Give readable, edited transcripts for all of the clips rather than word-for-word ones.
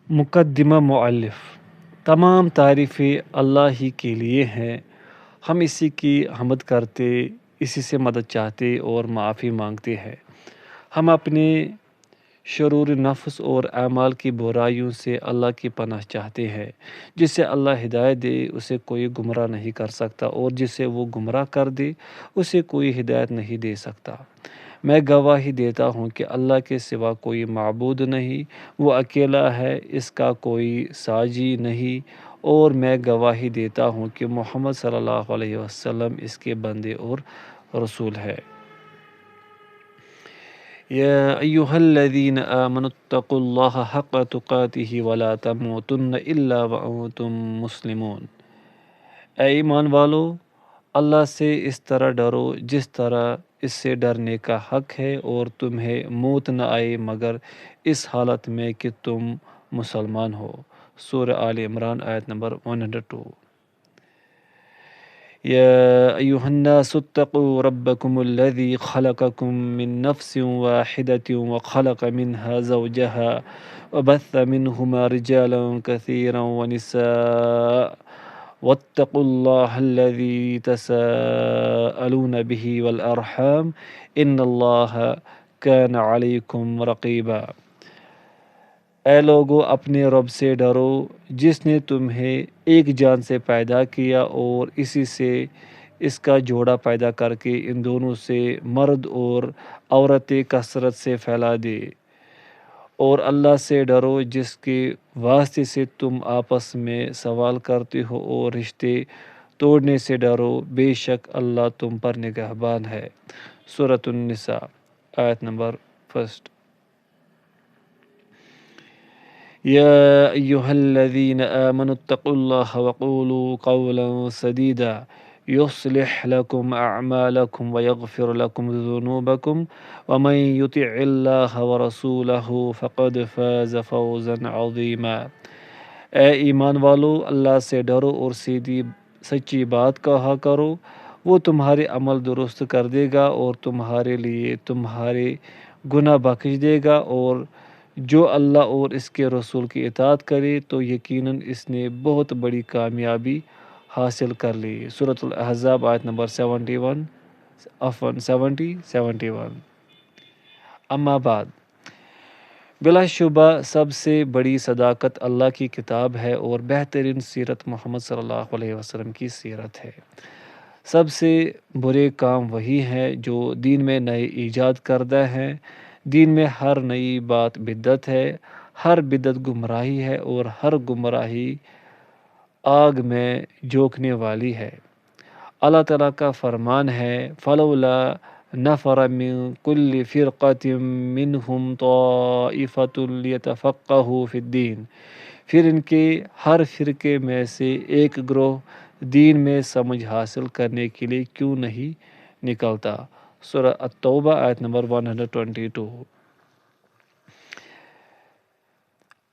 مقدمہ مؤلف تمام تعریفیں اللہ ہی کے لیے ہیں۔ ہم اسی کی حمد کرتے، اسی سے مدد چاہتے اور معافی مانگتے ہیں۔ ہم اپنے شرور نفس اور اعمال کی برائیوں سے اللہ کی پناہ چاہتے ہیں۔ جسے اللہ ہدایت دے اسے کوئی گمراہ نہیں کر سکتا، اور جسے وہ گمراہ کر دے اسے کوئی ہدایت نہیں دے سکتا۔ میں گواہی دیتا ہوں کہ اللہ کے سوا کوئی معبود نہیں، وہ اکیلا ہے، اس کا کوئی ساجی نہیں، اور میں گواہی دیتا ہوں کہ محمد صلی اللہ علیہ وسلم اس کے بندے اور رسول ہے۔ یا ایہا الذین آمنوا اتقوا اللہ حق تقاتہ ولا تموتن الا وانتم مسلمون۔ اے ایمان والو، اللہ سے اس طرح ڈرو جس طرح اس سے ڈرنے کا حق ہے، اور تمہیں موت نہ آئے مگر اس حالت میں کہ تم مسلمان ہو۔ سورہ آل عمران آیت نمبر 102۔ یا ایہا الناس اتقوا ربکم الذی خلقکم من نفس واحدۃ وخلق منها زوجها وبث منہما رجالا کثیرا ونساء واتقوا اللہ الذی تساءلون به والارحام ان اللہ کان علیکم رقیبا۔ اے لوگو، اپنے رب سے ڈرو جس نے تمہیں ایک جان سے پیدا کیا اور اسی سے اس کا جوڑا پیدا کر کے ان دونوں سے مرد اور عورتیں کثرت سے پھیلا دے۔ اور اللہ سے ڈرو جس کے واسطے سے تم آپس میں سوال کرتے ہو، اور رشتے توڑنے سے ڈرو، بے شک اللہ تم پر نگہبان ہے۔ سورۃ النساء آیت نمبر 1۔ یا ایہا الذین آمنوا اتقوا اللہ وقولوا قولا سدیدا یصلح لکم اعمالکم ویغفر لکم ذنوبکم ومن یطع اللہ ورسولہ فقد فاز فوزا عظیما۔ اے ایمان والو، اللہ سے ڈرو اور سیدھی سچی بات کہا کرو، وہ تمہارے عمل درست کر دے گا اور تمہارے لیے تمہارے گناہ بخش دے گا، اور جو اللہ اور اس کے رسول کی اطاعت کرے تو یقیناً اس نے بہت بڑی کامیابی حاصل کر لی۔ سورۃ الاحزاب آیت نمبر 71۔ اما بعد، بلا شبہ سب سے بڑی صداقت اللہ کی کتاب ہے، اور بہترین سیرت محمد صلی اللہ علیہ وسلم کی سیرت ہے۔ سب سے برے کام وہی ہیں جو دین میں نئے ایجاد کردہ ہیں۔ دین میں ہر نئی بات بدعت ہے، ہر بدعت گمراہی ہے، اور ہر گمراہی آگ میں جھونکنے والی ہے۔ اللہ تعالیٰ کا فرمان ہے، فَلَوْلَا نَفَرَ مِن كُلِّ فِرْقَةٍ مِّنْهُمْ طَائِفَةٌ لِيَتَفَقَّهُوا فِي الدِّينِ۔ پھر ان کے ہر فرقے میں سے ایک گروہ دین میں سمجھ حاصل کرنے کے لیے کیوں نہیں نکلتا۔ سورہ التوبہ آیت نمبر 122۔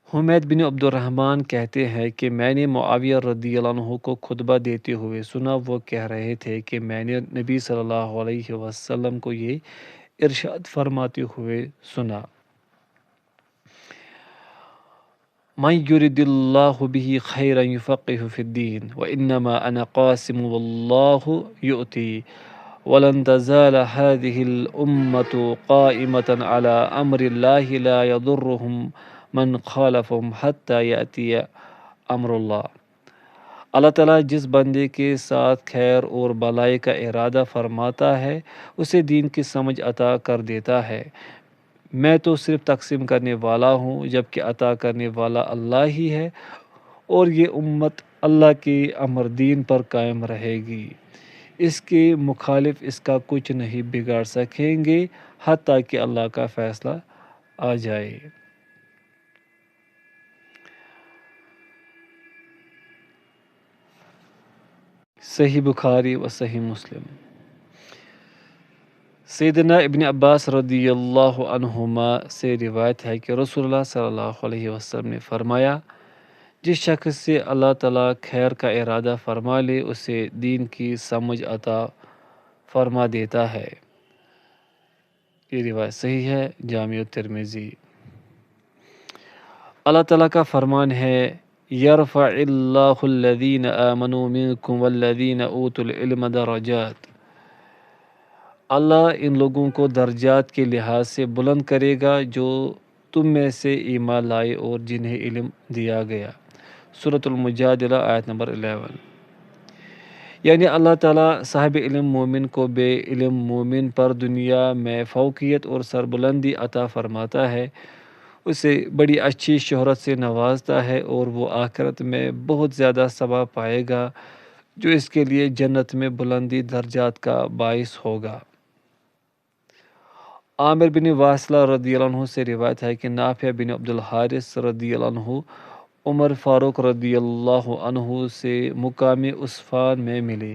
حمید بن عبد الرحمن کہتے ہیں کہ میں نے معاویہ رضی اللہ عنہ کو خطبہ دیتے ہوئے سنا، وہ کہہ رہے تھے کہ میں نے نبی صلی اللہ علیہ وسلم کو یہ ارشاد فرماتے ہوئے سنا، من یرد اللہ بہ خیرا یفقہہ فی الدین وانما انا قاسم واللہ یؤتی ولن تزال هذه الامة قائمة على امر اللہ لا يضرهم من خالفهم حتی یأتی امر اللہ۔ اللہ تعالیٰ جس بندے کے ساتھ خیر اور بھلائی کا ارادہ فرماتا ہے اسے دین کی سمجھ عطا کر دیتا ہے۔ میں تو صرف تقسیم کرنے والا ہوں، جبکہ عطا کرنے والا اللہ ہی ہے، اور یہ امت اللہ کے امر دین پر قائم رہے گی۔ اس کے مخالف اس کا کچھ نہیں بگاڑ سکیں گے حتیٰ کہ اللہ کا فیصلہ آ جائے۔ صحیح بخاری و صحیح مسلم۔ سیدنا ابن عباس رضی اللہ عنہما سے روایت ہے کہ رسول اللہ صلی اللہ علیہ وسلم نے فرمایا، جس شخص سے اللہ تعالیٰ خیر کا ارادہ فرما لے اسے دین کی سمجھ عطا فرما دیتا ہے۔ یہ روایت صحیح ہے، جامع ترمذی۔ اللہ تعالیٰ کا فرمان ہے یرفع اللہ الذین آمنوا منکم والذین اوتوا العلم درجات، اللہ ان لوگوں کو درجات کے لحاظ سے بلند کرے گا جو تم میں سے ایمان لائے اور جنہیں علم دیا گیا۔ سورۃ المجادلہ آیت نمبر 11۔ یعنی اللہ تعالیٰ صاحب علم مومن کو بے علم مومن پر دنیا میں فوقیت اور سربلندی عطا فرماتا ہے، اسے بڑی اچھی شہرت سے نوازتا ہے اور وہ آخرت میں بہت زیادہ ثواب پائے گا جو اس کے لیے جنت میں بلندی درجات کا باعث ہوگا۔ عامر بن واصلہ رضی اللہ عنہ سے روایت ہے کہ نافع بن عبد الحارث رضی اللہ عنہ عمر فاروق رضی اللہ عنہ سے مقام عصفان میں ملے۔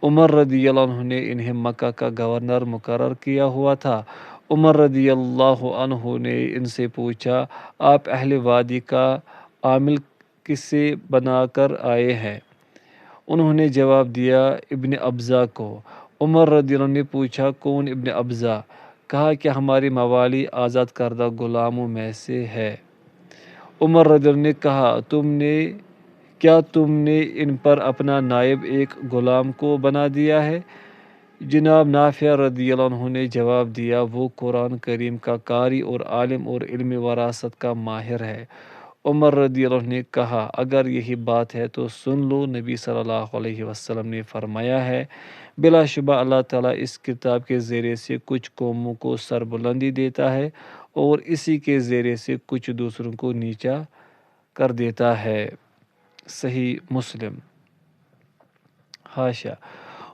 عمر رضی اللہ عنہ نے انہیں مکہ کا گورنر مقرر کیا ہوا تھا۔ عمر رضی اللہ عنہ نے ان سے پوچھا، آپ اہل وادی کا عامل کسے بنا کر آئے ہیں؟ انہوں نے جواب دیا، ابن ابزا کو۔ عمر رضی اللہ عنہ نے پوچھا، کون ابن ابزا؟ کہا کہ ہمارے موالی آزاد کردہ غلاموں میں سے ہے۔ عمر رضی اللہ عنہ نے کہا، کیا تم نے ان پر اپنا نائب ایک غلام کو بنا دیا ہے؟ جناب نافع رضی اللہ عنہ نے جواب دیا، وہ قرآن کریم کا قاری اور عالم اور علم وراثت کا ماہر ہے۔ عمر رضی اللہ عنہ نے کہا، اگر یہی بات ہے تو سن لو، نبی صلی اللہ علیہ وسلم نے فرمایا ہے، بلا شبہ اللہ تعالیٰ اس کتاب کے ذریعے سے کچھ قوموں کو سربلندی دیتا ہے اور اسی کے ذریعے سے کچھ دوسروں کو نیچا کر دیتا ہے۔ صحیح مسلم۔ حاشیہ،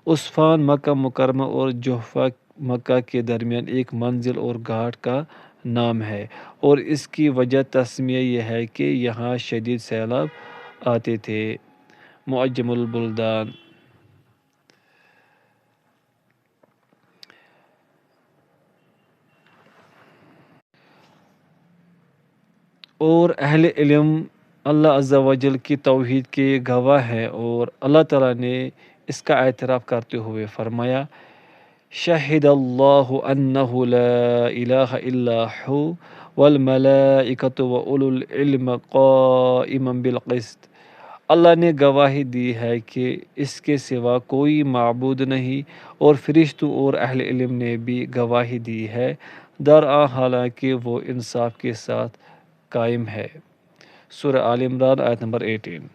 عصفان مکہ مکرمہ اور جحفہ مکہ کے درمیان ایک منزل اور گھاٹ کا نام ہے، اور اس کی وجہ تسمیہ یہ ہے کہ یہاں شدید سیلاب آتے تھے۔ معجم البلدان۔ اور اہل علم اللہ عز و جل کی توحید کے گواہ ہیں، اور اللہ تعالیٰ نے اس کا اعتراف کرتے ہوئے فرمایا، شہد اللہ انہ لا الہ الا ہو والملائکۃ واولو العلم قائما بالقسط۔ اللہ نے گواہی دی ہے کہ اس کے سوا کوئی معبود نہیں، اور فرشتوں اور اہل علم نے بھی گواہی دی ہے، درآں حالانکہ وہ انصاف کے ساتھ قائم ہے۔ سورہ آل عمران آیت نمبر 18۔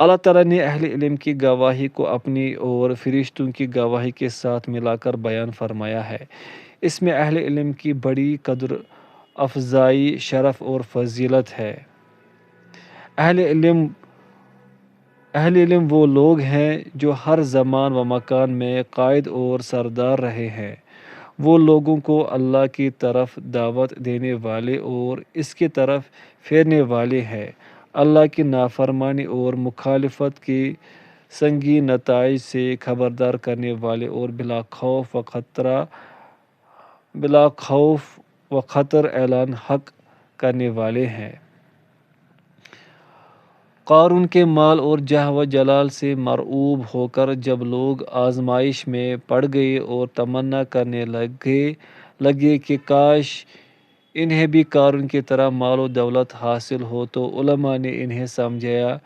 اللہ تعالیٰ نے اہل علم کی گواہی کو اپنی اور فرشتوں کی گواہی کے ساتھ ملا کر بیان فرمایا ہے۔ اس میں اہل علم کی بڑی قدر افزائی، شرف اور فضیلت ہے۔ اہل علم وہ لوگ ہیں جو ہر زمان و مکان میں قائد اور سردار رہے ہیں۔ وہ لوگوں کو اللہ کی طرف دعوت دینے والے اور اس کی طرف پھیرنے والے ہیں، اللہ کی نافرمانی اور مخالفت کے سنگین نتائج سے خبردار کرنے والے، اور بلا خوف و خطر اعلان حق کرنے والے ہیں۔ قارون کے مال اور جاہ و جلال سے مرعوب ہو کر جب لوگ آزمائش میں پڑ گئے اور تمنا کرنے لگے کہ کاش انہیں بھی قارون کی طرح مال و دولت حاصل ہو، تو علماء نے انہیں سمجھایا،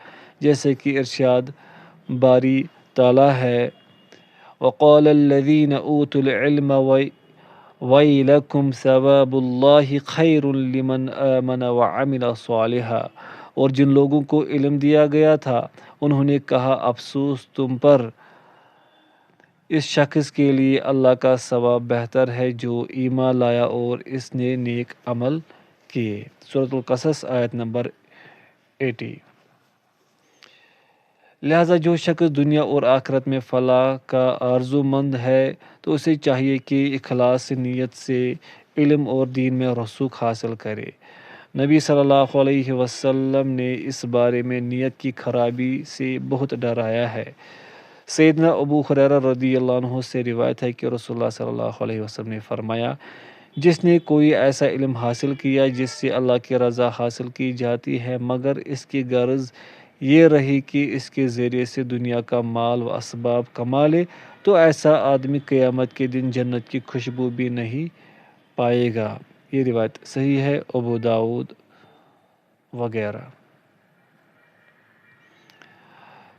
جیسے کہ ارشاد باری تعالیٰ ہے، وَقَالَ الَّذِينَ أُوتُوا الْعِلْمَ وَيْلَكُمْ ثَوَابُ اللَّهِ خَيْرٌ لِمَنْ آمَنَ وَعَمِلَ صَالِحًا۔ اور جن لوگوں کو علم دیا گیا تھا انہوں نے کہا، افسوس تم پر، اس شخص کے لیے اللہ کا ثواب بہتر ہے جو ایمان لایا اور اس نے نیک عمل کیے۔ سورۃ القصص آیت نمبر 80۔ لہٰذا جو شخص دنیا اور آخرت میں فلاح کا آرزو مند ہے تو اسے چاہیے کہ اخلاص نیت سے علم اور دین میں رسوخ حاصل کرے۔ نبی صلی اللہ علیہ وسلم نے اس بارے میں نیت کی خرابی سے بہت ڈرایا ہے۔ سیدنا ابو ہریرہ رضی اللہ عنہ سے روایت ہے کہ رسول اللہ صلی اللہ علیہ وسلم نے فرمایا، جس نے کوئی ایسا علم حاصل کیا جس سے اللہ کی رضا حاصل کی جاتی ہے، مگر اس کی غرض یہ رہی کہ اس کے ذریعے سے دنیا کا مال و اسباب کما لے، تو ایسا آدمی قیامت کے دن جنت کی خوشبو بھی نہیں پائے گا۔ یہ روایت صحیح ہے، ابو داؤد۔ وغیرہ۔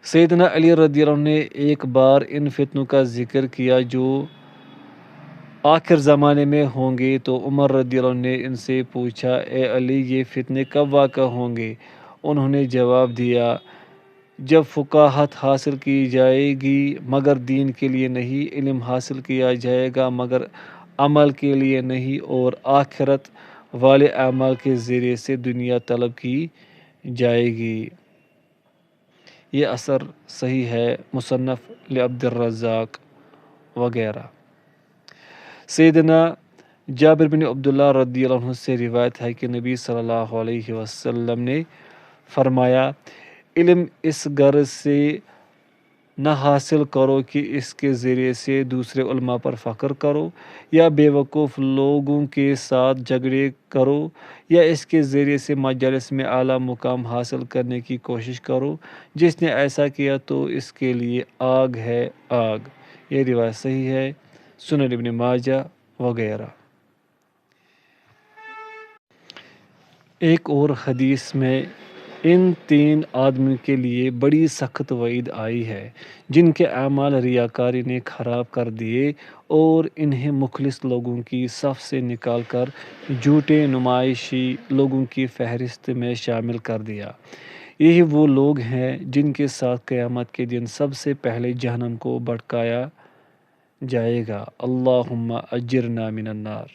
سیدنا علی رضی اللہ عنہ نے ایک بار ان فتنوں کا ذکر کیا جو آخر زمانے میں ہوں گے، تو عمر رضی اللہ عنہ نے ان سے پوچھا، اے علی، یہ فتنے کب واقع ہوں گے؟ انہوں نے جواب دیا، جب فقاہت حاصل کی جائے گی مگر دین کے لیے نہیں، علم حاصل کیا جائے گا مگر عمل کے لیے نہیں، اور آخرت والے اعمال کے ذریعے سے دنیا طلب کی جائے گی۔ یہ اثر صحیح ہے، مصنف لعبد الرزاق وغیرہ۔ سیدنا جابر بن عبداللہ رضی اللہ عنہ سے روایت ہے کہ نبی صلی اللہ علیہ وسلم نے فرمایا، علم اس غرض سے نہ حاصل کرو کہ اس کے ذریعے سے دوسرے علماء پر فخر کرو یا بیوقوف لوگوں کے ساتھ جھگڑے کرو، یا اس کے ذریعے سے مجالس میں اعلیٰ مقام حاصل کرنے کی کوشش کرو۔ جس نے ایسا کیا تو اس کے لیے آگ ہے، آگ۔ یہ روایت صحیح ہے، سنن ابن ماجہ وغیرہ۔ ایک اور حدیث میں ان تین آدمیوں کے لیے بڑی سخت وعید آئی ہے جن کے اعمال ریاکاری نے خراب کر دیے اور انہیں مخلص لوگوں کی صف سے نکال کر جھوٹے نمائشی لوگوں کی فہرست میں شامل کر دیا۔ یہی وہ لوگ ہیں جن کے ساتھ قیامت کے دن سب سے پہلے جہنم کو بھڑکایا جائے گا۔ اللہم اجرنا من النار۔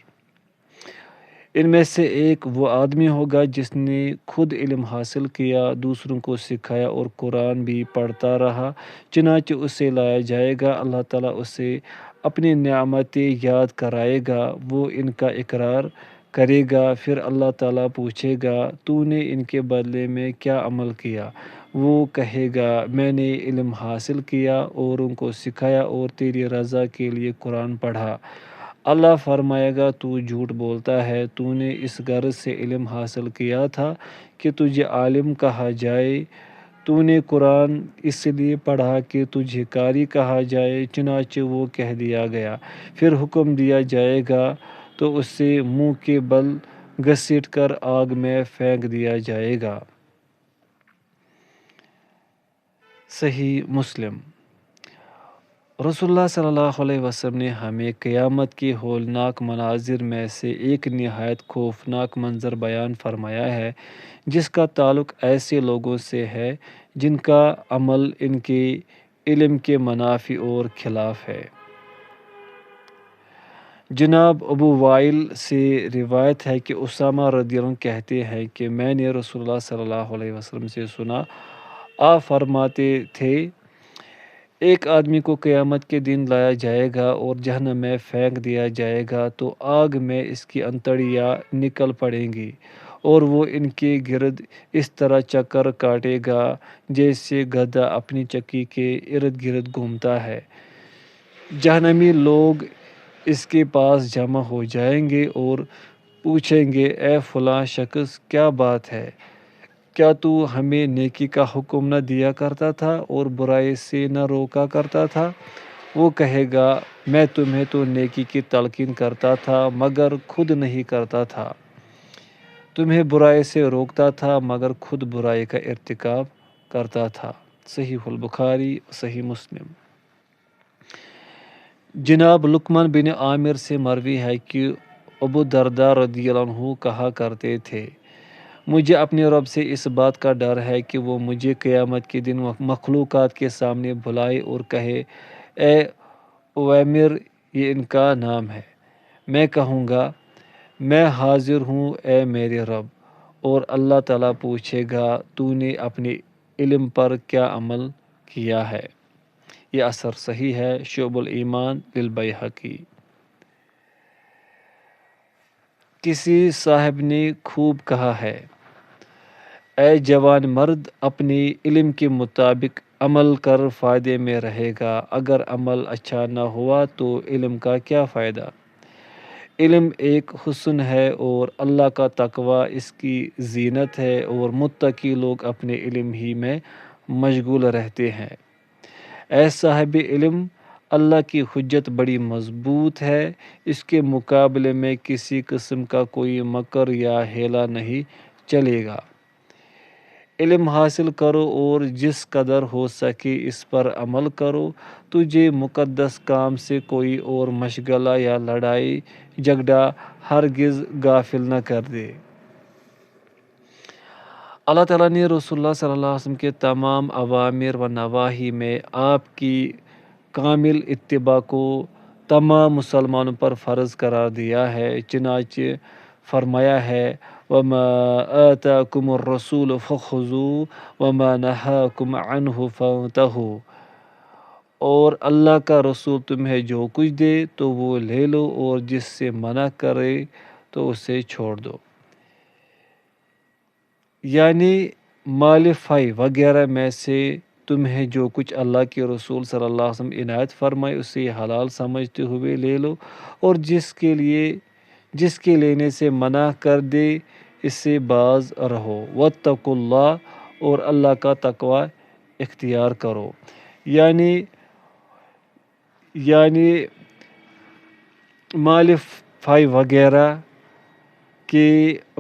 ان میں سے ایک وہ آدمی ہوگا جس نے خود علم حاصل کیا، دوسروں کو سکھایا اور قرآن بھی پڑھتا رہا، چنانچہ اسے لایا جائے گا، اللہ تعالیٰ اسے اپنی نعمتیں یاد کرائے گا، وہ ان کا اقرار کرے گا، پھر اللہ تعالیٰ پوچھے گا، تو نے ان کے بدلے میں کیا عمل کیا؟ وہ کہے گا، میں نے علم حاصل کیا، اوروں کو سکھایا اور تیری رضا کے لیے قرآن پڑھا۔ اللہ فرمائے گا، تو جھوٹ بولتا ہے، تو نے اس غرض سے علم حاصل کیا تھا کہ تجھے عالم کہا جائے، تو نے قرآن اس لیے پڑھا کہ تجھے قاری کہا جائے، چنانچہ وہ کہہ دیا گیا۔ پھر حکم دیا جائے گا تو اسے منہ کے بل گھسیٹ کر آگ میں پھینک دیا جائے گا۔ صحیح مسلم۔ رسول اللہ صلی اللہ علیہ وسلم نے ہمیں قیامت کے ہولناک مناظر میں سے ایک نہایت خوفناک منظر بیان فرمایا ہے جس کا تعلق ایسے لوگوں سے ہے جن کا عمل ان کے علم کے منافی اور خلاف ہے۔ جناب ابو وائل سے روایت ہے کہ اسامہ رضی اللہ عنہ کہتے ہیں کہ میں نے رسول اللہ صلی اللہ علیہ وسلم سے سنا، آپ فرماتے تھے، ایک آدمی کو قیامت کے دن لایا جائے گا اور جہنم میں پھینک دیا جائے گا، تو آگ میں اس کی انتڑیاں نکل پڑیں گی اور وہ ان کے گرد اس طرح چکر کاٹے گا جیسے گدھا اپنی چکی کے ارد گرد گھومتا ہے۔ جہنمی لوگ اس کے پاس جمع ہو جائیں گے اور پوچھیں گے، اے فلاں شخص، کیا بات ہے؟ کیا تو ہمیں نیکی کا حکم نہ دیا کرتا تھا اور برائی سے نہ روکا کرتا تھا؟ وہ کہے گا، میں تمہیں تو نیکی کی تلقین کرتا تھا مگر خود نہیں کرتا تھا، تمہیں برائی سے روکتا تھا مگر خود برائی کا ارتکاب کرتا تھا۔ صحیح البخاری، صحیح مسلم۔ جناب لقمان بن عامر سے مروی ہے کہ ابو درداء رضی اللہ عنہ کہا کرتے تھے، مجھے اپنے رب سے اس بات کا ڈر ہے کہ وہ مجھے قیامت کے دن مخلوقات کے سامنے بلائے اور کہے، اے اویمر، یہ ان کا نام ہے۔ میں کہوں گا، میں حاضر ہوں اے میرے رب، اور اللہ تعالیٰ پوچھے گا، تو نے اپنے علم پر کیا عمل کیا ہے؟ یہ اثر صحیح ہے، شعب الایمان للبیہقی۔ کسی صاحب نے خوب کہا ہے، اے جوان مرد، اپنے علم کے مطابق عمل کر فائدے میں رہے گا، اگر عمل اچھا نہ ہوا تو علم کا کیا فائدہ؟ علم ایک حسن ہے اور اللہ کا تقوی اس کی زینت ہے، اور متقی لوگ اپنے علم ہی میں مشغول رہتے ہیں۔ اے صاحب علم، اللہ کی حجت بڑی مضبوط ہے، اس کے مقابلے میں کسی قسم کا کوئی مکر یا ہیلا نہیں چلے گا۔ علم حاصل کرو اور جس قدر ہو سکے اس پر عمل کرو۔ تجھے مقدس کام سے کوئی اور مشغلہ یا لڑائی جھگڑا ہرگز غافل نہ کر دے۔ اللہ تعالیٰ نے رسول اللہ صلی اللہ علیہ وسلم کے تمام اوامر و نواہی میں آپ کی کامل اتباع کو تمام مسلمانوں پر فرض قرار دیا ہے، چنانچہ فرمایا ہے وَمَا آتَاكُمُ الرَّسُولُ فَخُذُوهُ وَمَا نَهَاكُمْ عَنْهُ فَانْتَهُوا۔ اور اللہ کا رسول تمہیں جو کچھ دے تو وہ لے لو اور جس سے منع کرے تو اسے چھوڑ دو۔ یعنی مال فی وغیرہ میں سے تمہیں جو کچھ اللہ کے رسول صلی اللہ علیہ وسلم عنایت فرمائے اسے حلال سمجھتے ہوئے لے لو، اور جس کے لینے سے منع کر دے اس سے باز رہو۔ واتقوا اللہ، اور اللہ کا تقوی اختیار کرو۔ یعنی مال فی وغیرہ کے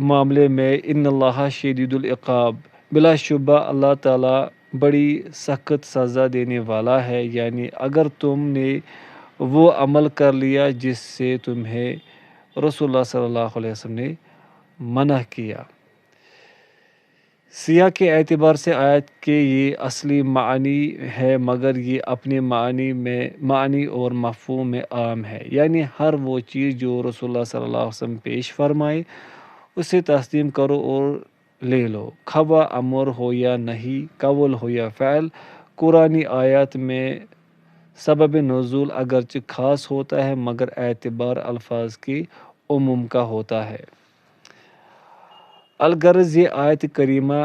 معاملے میں ان اللہ شدید العقاب، بلا شبہ اللہ تعالیٰ بڑی سخت سزا دینے والا ہے۔ یعنی اگر تم نے وہ عمل کر لیا جس سے تمہیں رسول اللہ صلی اللہ علیہ وسلم نے منع کیا۔ سیاق کے اعتبار سے آیت کے یہ اصلی معنی ہے، مگر یہ اپنے معنی اور مفہوم میں عام ہے۔ یعنی ہر وہ چیز جو رسول اللہ صلی اللہ علیہ وسلم پیش فرمائے اسے تسلیم کرو اور لے لو، خواہ امر ہو یا نہیں، قول ہو یا فعل۔ قرآنی آیات میں سبب نزول اگرچہ خاص ہوتا ہے مگر اعتبار الفاظ کے عموم کا ہوتا ہے۔ الغرض یہ آیت کریمہ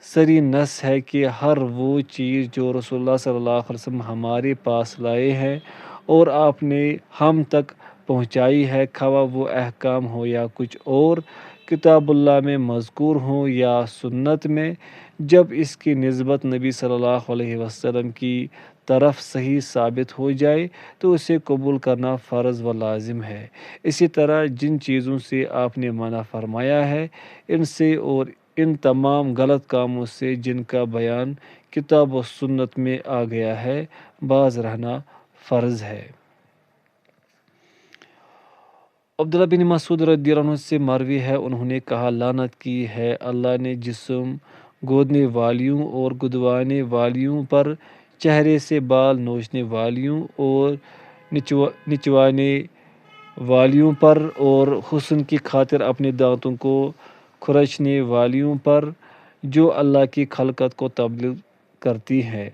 سری نص ہے کہ ہر وہ چیز جو رسول اللہ صلی اللہ علیہ وسلم ہمارے پاس لائے ہیں اور آپ نے ہم تک پہنچائی ہے، خواہ وہ احکام ہو یا کچھ اور، کتاب اللہ میں مذکور ہوں یا سنت میں، جب اس کی نسبت نبی صلی اللہ علیہ وسلم کی طرف صحیح ثابت ہو جائے تو اسے قبول کرنا فرض و لازم ہے۔ اسی طرح جن چیزوں سے آپ نے منع فرمایا ہے ان سے اور ان تمام غلط کاموں سے جن کا بیان کتاب و سنت میں آ گیا ہے باز رہنا فرض ہے۔ عبداللہ بن مسعود رضی اللہ عنہ سے مروی ہے، انہوں نے کہا لعنت کی ہے اللہ نے جسم گودنے والیوں اور گدوانے والیوں پر، چہرے سے بال نوچنے والیوں اور نچوانے والیوں پر، اور حسن کی خاطر اپنے دانتوں کو کھرچنے والیوں پر جو اللہ کی خلقت کو تبدیل کرتی ہیں۔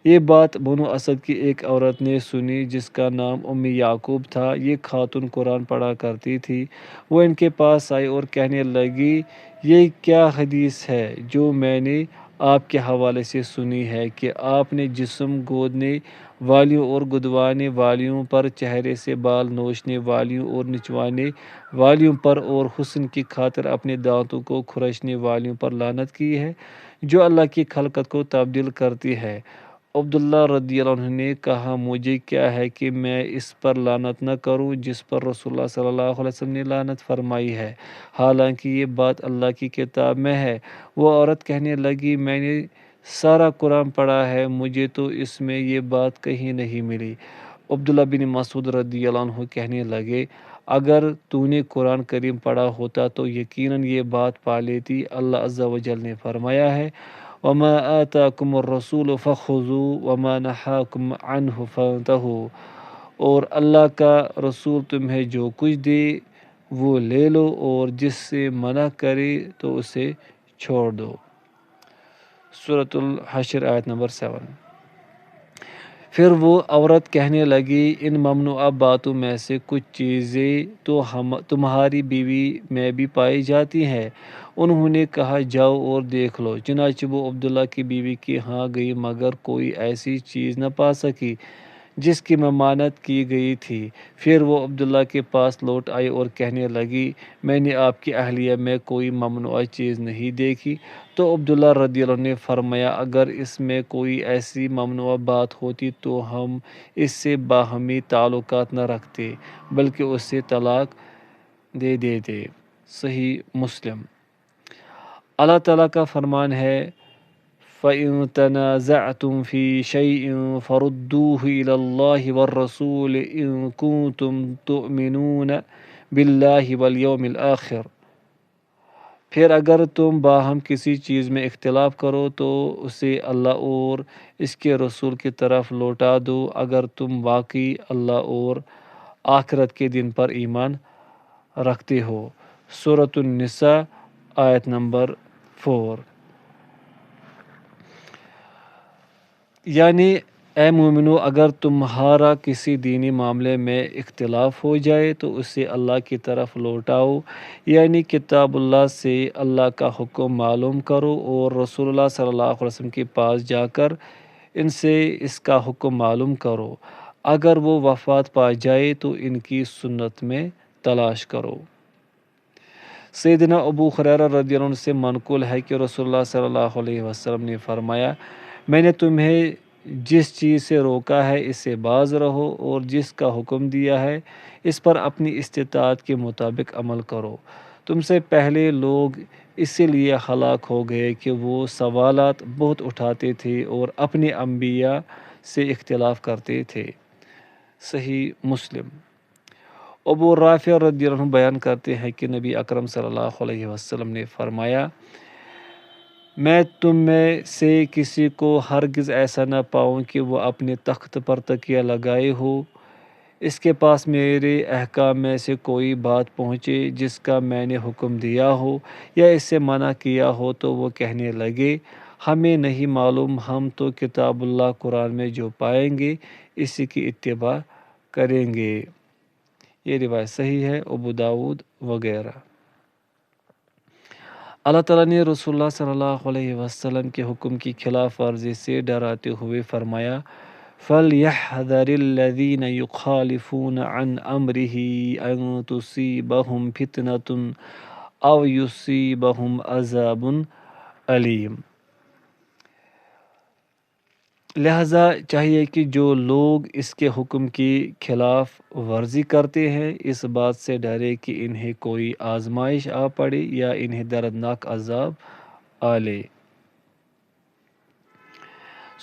یہ بات بنو اسد کی ایک عورت نے سنی جس کا نام ام یعقوب تھا۔ یہ خاتون قرآن پڑھا کرتی تھی۔ وہ ان کے پاس آئی اور کہنے لگی یہ کیا حدیث ہے جو میں نے آپ کے حوالے سے سنی ہے کہ آپ نے جسم گودنے والیوں اور گدوانے والیوں پر، چہرے سے بال نوچنے والیوں اور نچوانے والیوں پر، اور حسن کی خاطر اپنے دانتوں کو کھرچنے والیوں پر لعنت کی ہے جو اللہ کی خلقت کو تبدیل کرتی ہے۔ عبداللہ رضی اللہ عنہ نے کہا مجھے کیا ہے کہ میں اس پر لعنت نہ کروں جس پر رسول اللہ صلی اللہ علیہ وسلم نے لعنت فرمائی ہے، حالانکہ یہ بات اللہ کی کتاب میں ہے۔ وہ عورت کہنے لگی میں نے سارا قرآن پڑھا ہے، مجھے تو اس میں یہ بات کہیں نہیں ملی۔ عبداللہ بن مسعود رضی اللہ عنہ کہنے لگے اگر تو نے قرآن کریم پڑھا ہوتا تو یقیناً یہ بات پا لیتی۔ اللہ عز و جل نے فرمایا ہے وَمَا آتَاكُمُ الرَّسُولُ فَخُذُوهُ وَمَا نَهَاكُمْ عَنْهُ فَانْتَهُوا۔ اور اللہ کا رسول تمہیں جو کچھ دے وہ لے لو اور جس سے منع کرے تو اسے چھوڑ دو۔ سورۃ الحشر آیت نمبر 7۔ پھر وہ عورت کہنے لگی ان ممنوعہ باتوں میں سے کچھ چیزیں تو تمہاری بیوی میں بھی پائی جاتی ہیں۔ انہوں نے کہا جاؤ اور دیکھ لو۔ چنانچہ وہ عبداللہ کی بیوی کے ہاں گئی مگر کوئی ایسی چیز نہ پا سکی جس کی ممانعت کی گئی تھی۔ پھر وہ عبداللہ کے پاس لوٹ آئی اور کہنے لگی میں نے آپ کی اہلیہ میں کوئی ممنوعہ چیز نہیں دیکھی۔ تو عبداللہ رضی اللہ عنہ نے فرمایا اگر اس میں کوئی ایسی ممنوعہ بات ہوتی تو ہم اس سے باہمی تعلقات نہ رکھتے بلکہ اسے طلاق دے دیتے۔ صحیح مسلم۔ اللہ تعالیٰ کا فرمان ہے فَإِن تَنَازَعْتُمْ فِي شَيْءٍ فَرُدُّوهُ إِلَى اللَّهِ وَالرَّسُولِ إِن كُنتُمْ تُؤْمِنُونَ بِاللَّهِ وَالْيَوْمِ الْآخِرِ۔ پھر اگر تم باہم کسی چیز میں اختلاف کرو تو اسے اللہ اور اس کے رسول کی طرف لوٹا دو اگر تم واقعی اللہ اور آخرت کے دن پر ایمان رکھتے ہو۔ سورۃ النساء آیت نمبر 4۔ یعنی اے مومنو، اگر تمہارا کسی دینی معاملے میں اختلاف ہو جائے تو اسے اللہ کی طرف لوٹاؤ، یعنی کتاب اللہ سے اللہ کا حکم معلوم کرو اور رسول اللہ صلی اللہ علیہ وسلم کے پاس جا کر ان سے اس کا حکم معلوم کرو۔ اگر وہ وفات پا جائے تو ان کی سنت میں تلاش کرو۔ سیدنا ابو ہریرہ رضی اللہ عنہ سے منقول ہے کہ رسول اللہ صلی اللہ علیہ وسلم نے فرمایا، میں نے تمہیں جس چیز سے روکا ہے اس سے باز رہو اور جس کا حکم دیا ہے اس پر اپنی استطاعت کے مطابق عمل کرو۔ تم سے پہلے لوگ اسی لیے ہلاک ہو گئے کہ وہ سوالات بہت اٹھاتے تھے اور اپنے انبیاء سے اختلاف کرتے تھے۔ صحیح مسلم۔ ابو رافع رضی اللہ عنہ بیان کرتے ہیں کہ نبی اکرم صلی اللہ علیہ وسلم نے فرمایا، میں تم میں سے کسی کو ہرگز ایسا نہ پاؤں کہ وہ اپنے تخت پر تکیہ لگائے ہو، اس کے پاس میرے احکام میں سے کوئی بات پہنچے جس کا میں نے حکم دیا ہو یا اس سے منع کیا ہو تو وہ کہنے لگے، ہمیں نہیں معلوم، ہم تو کتاب اللہ قرآن میں جو پائیں گے اسی کی اتباع کریں گے۔ یہ روایت صحیح ہے، ابو داؤد وغیرہ۔ اللہ تعالیٰ نے رسول اللہ صلی اللہ علیہ وسلم کے حکم کی خلاف ورزی سے ڈراتے ہوئے فرمایا، فَلْيَحْذَرِ الَّذِينَ يُخَالِفُونَ عَنْ أَمْرِهِ أَن تُصِيبَهُمْ فِتْنَةٌ أَوْ يُصِيبَهُمْ عَذَابٌ أَلِيمٌ۔ لہٰذا چاہیے کہ جو لوگ اس کے حکم کی خلاف ورزی کرتے ہیں اس بات سے ڈرے کہ انہیں کوئی آزمائش آ پڑے یا انہیں دردناک عذاب آ لے۔